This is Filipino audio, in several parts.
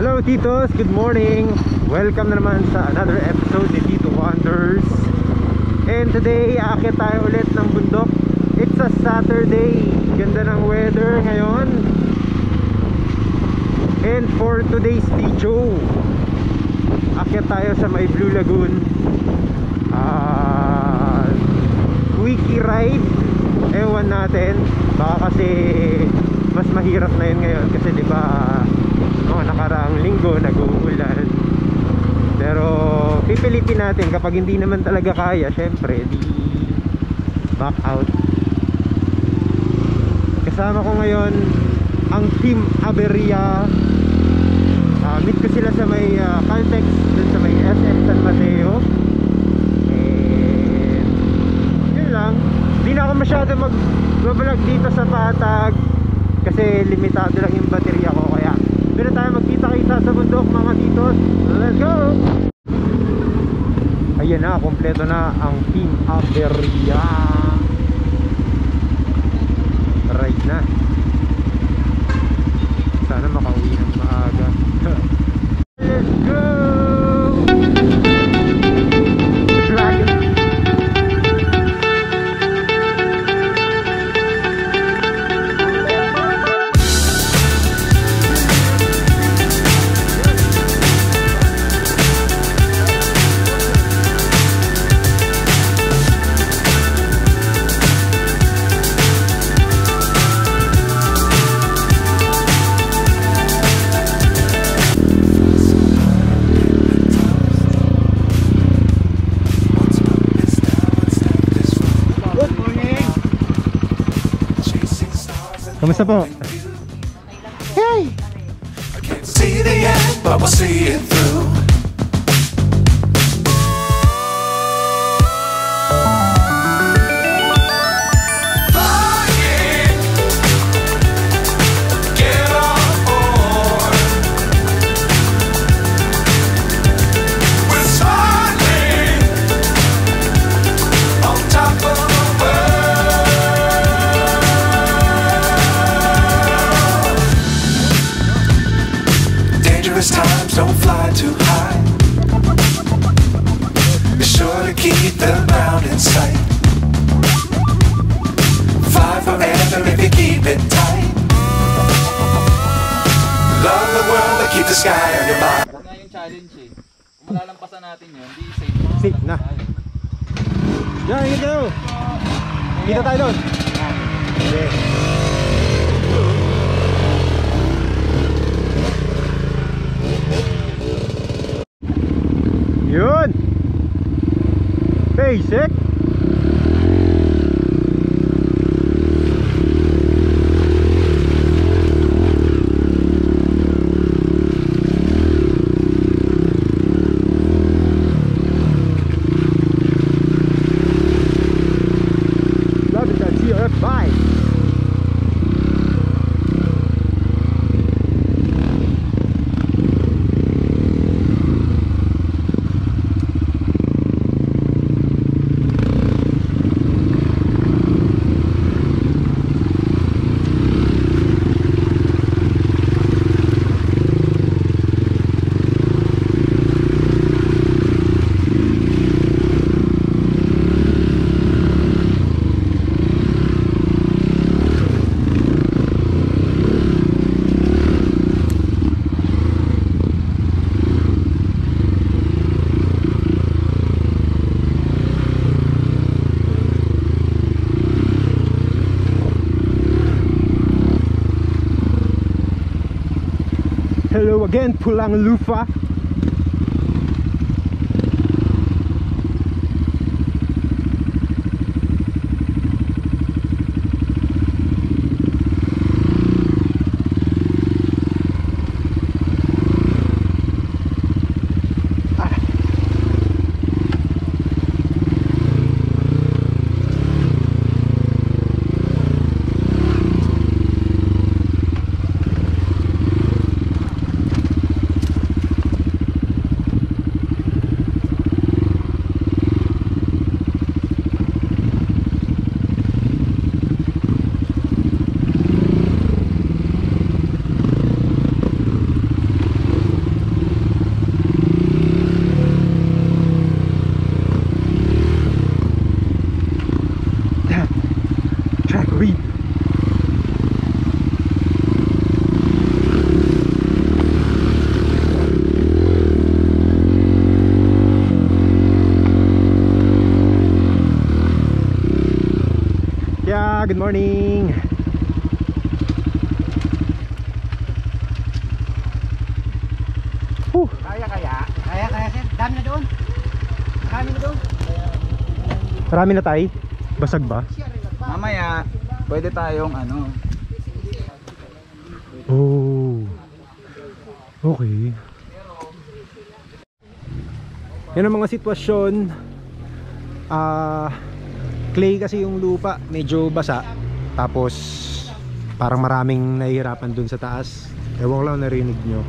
Hello Titos, good morning. Welcome na naman sa another episode ni Tito Wonders. And today, aakyat tayo ulit ng bundok. It's a Saturday. Ganda ng weather ngayon. And for today's video, aakyat tayo sa may Blue Lagoon. Quickie ride. Ewan natin. Baka kasi mas mahirap na yun ngayon. Kasi diba nakaraang linggo nag-uulan. Pero pipilitin natin. Kapag hindi naman talaga kaya, syempre di back out. Kasama ko ngayon ang Team Aberia. Meet ko sila sa may Caltex, dun sa may SM San Mateo. And yun lang. Hindi na ako masyado mag-vlog dito sa Patag kasi limitado lang yung baterya ko. Kaya doon na tayo magkita-kita sa bundok mga titos. Let's go! Ayan na, kompleto na ang Team Aberia. Right na. Sana makauwi ng maaga. Let's go! Dragon. Kamusta po? Hey! I can't see the end, but we'll see it through. Get on board. We're smiling on top of the world. Times don't fly too high. Be sure to keep the ground in sight. Fly forever if you keep it tight. Love the world but keep the sky on your mind. Nga yung challenge eh. Kung malalampasan natin yun, di safe. Safe na. Yan, here go. Kita tayo doon. Okay. Yun! Basic! Love it, that CRF bike! Hello again, Pulang Lufa. good morning. Kaya sir, dami na doon. Marami na doon. Marami na tayo. Basag ba? Mamaya, pwede tayong ano. Oh. Okay. Yan ang mga sitwasyon. Clay kasi yung lupa, medyo basa. Tapos parang maraming nahihirapan dun sa taas. Ewan ko lang narinig nyo.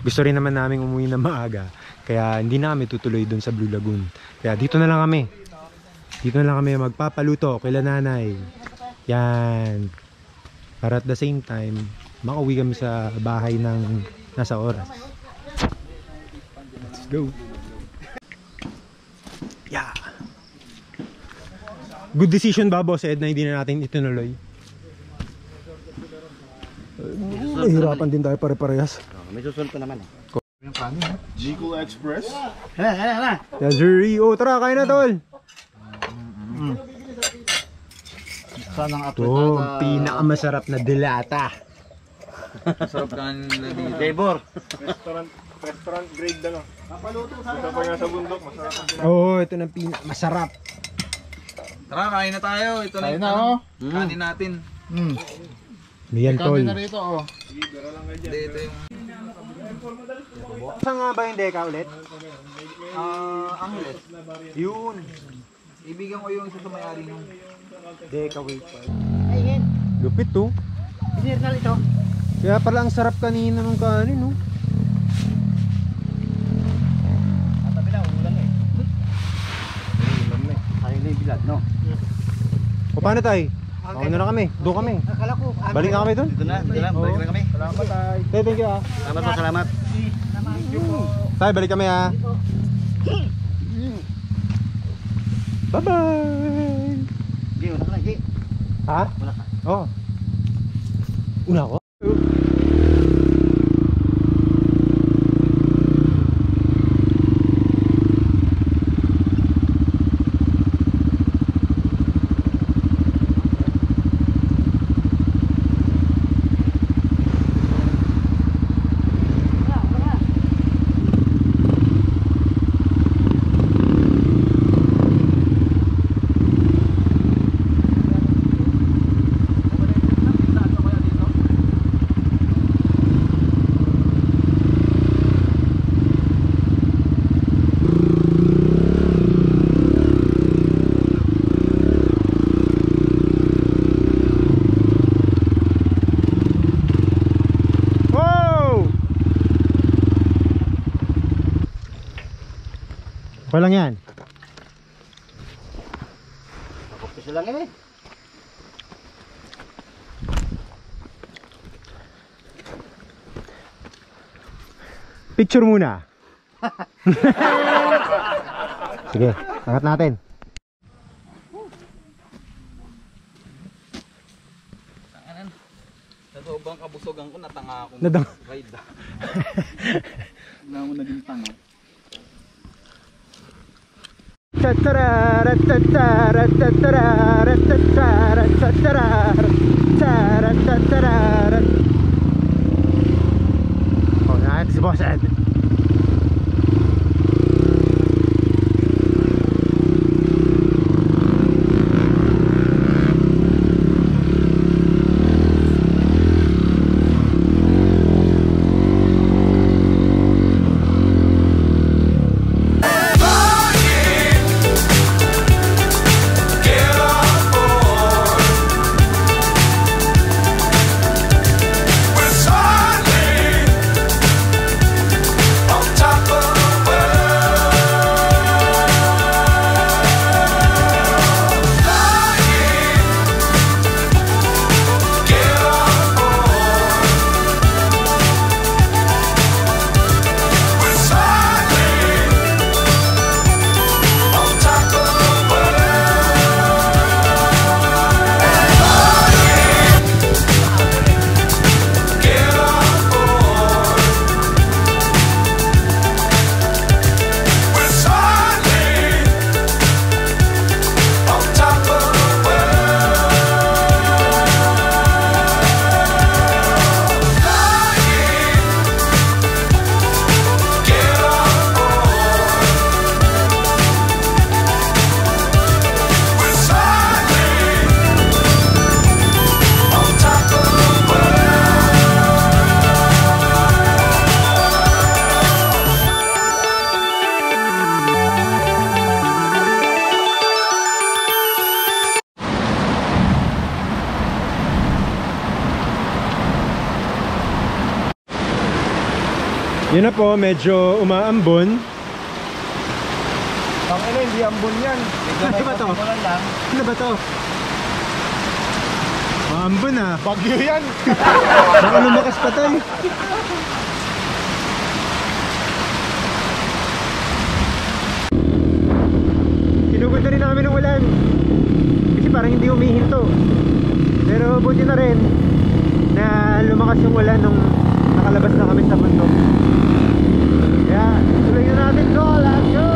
Gusto rin naman namin umuwi na maaga. Kaya hindi na kami tutuloy dun sa Blue Lagoon. Kaya dito na lang kami. Dito na lang kami magpapaluto kila nanay. Yan. Para at the same time, makauwi kami sa bahay ng nasa oras. Let's go. Yeah. Good decision ba, Boss Ed, na hindi na natin itinuloy? Nahihirapan din tayo pare-parehas. May susunod pa naman. Jico Express. Hala. Yes, sir. Oh, tara, kain na, tol. Saan ang Ito, pinakamasarap na dilata. Sarap ka nila dito. flavor? Restaurant grade na lang. Ito pa nga sa bundok, masarap ang Oo, ito na pinakamasarap. Tara, kain na tayo. Ito na yung kanin natin. Yan, tol. rito oh. Hindi, ito yung... Saan nga ba yung deka ulit? Angles. Yun. Ibigan ko yung isa sa may-ari nung... Deka, wait. Ayun. Lupit to. Binirnal ito. Kaya pala ang sarap kanina ng kanin, no? Tatabi na, ulan eh. Ulan na eh. Ayun na yung bilad, no? O paano tayo? Ako na lang kami. Doon kami. Akala ko. Balik na kami doon? Dito na, balik na kami. Salamat tayo. Thank you ah. Salamat po, salamat. Tayo, balik kami ah. Bye-bye! Gi, una ka na, Gi. Ha? Una ka. Oo. Una ako? Okay lang yan. Kapis lang eh. Picture muna. Sige, angat natin. Sa sobrang kabusogan ko, natanga ako. Ride. Wala mo naging tanga. Oh, na si Boss Ed. Yun na po, medyo umaambon. Tangina, hindi ambon yan. Ano ba to? Ano ba to? Umaambon ah. Bagyo yan. Baka lumakas pa to eh. Sinugod na rin namin ng ulan. Kasi parang hindi humihinto. Pero buti na rin na lumakas yung ulan nung nakalabas na kami sa bundok. Kaya tuloy na natin to. Let's go!